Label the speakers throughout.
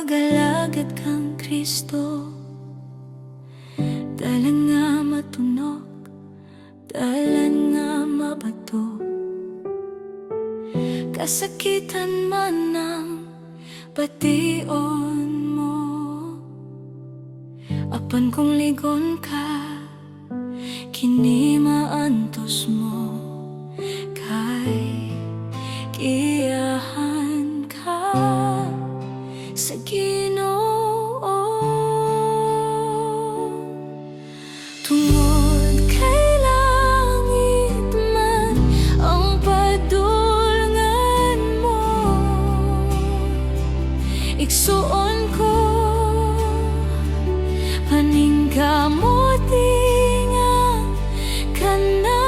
Speaker 1: pag-alagad kang Kristo. Dala nga matunog, dala nga mabato, kasakitan man ang bation mo. Apan kung ligon ka, kini maantos mo, kay giyahan ka sa Ginoo. Tungod kay langit man ang padulngan mo, igsuon ko paningkamuti nga kana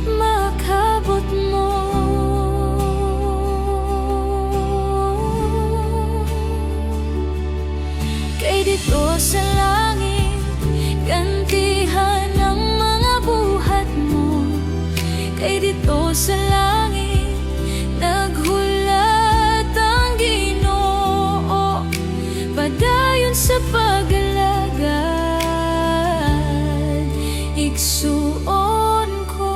Speaker 1: makabot mo. Kay dito sa langit gantihan ang mga buhat mo. Kay dito sa langit naghulat ang Ginoo, padayon sa pag-alagad, igsuon ko.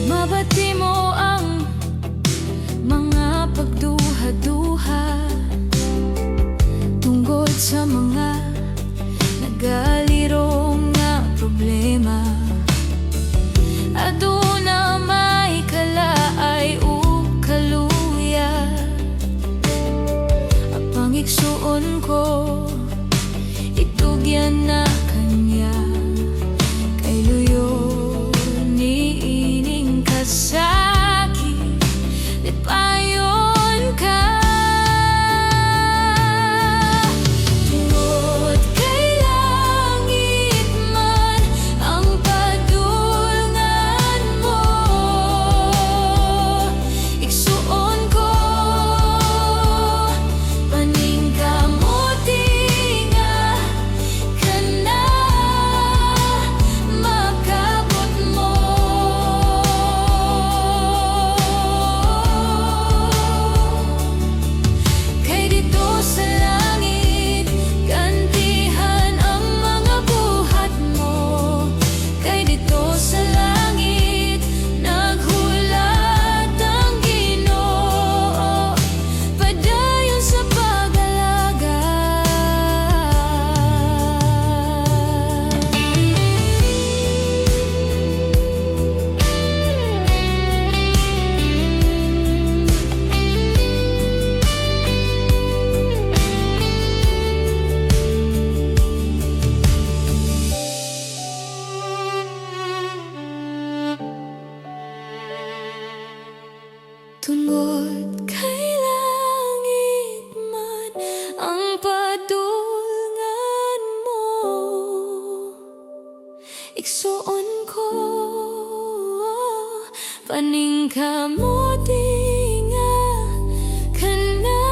Speaker 1: Mabati mo ang mga pagduha-duha tungkol sa mga nagaliro nga problema. Aduna may kalaay o kaluya, apang igsuon ko itugyan na kanya. Kay luyo ni ining kasakit, lipayon ka. Tungod kay langit man ang padulngan mo, igsuon ko paningkamuti nga kana makabot mo. Kay dito sa langit gantihan ang mga buhat mo. Kay dito sa langit naghulat ang Ginoo, padayon sa pag-alagad. Tungod kay langit man ang padulngan mo, igsuon ko paningkamuti nga kana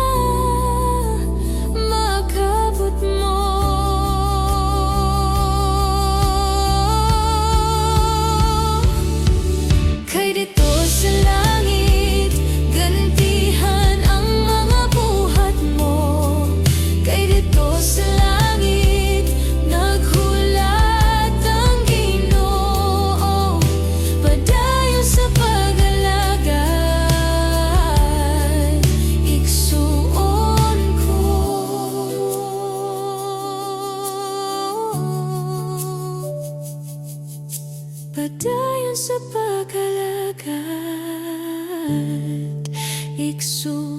Speaker 1: makabot mo. Kay dito sa langit gantihan ang mga buhat mo. Kay dito sa langit naghulat ang Ginoo, padayon sa pag-alagad, igsuon ko. Padayon sa pag-alagad, igsuon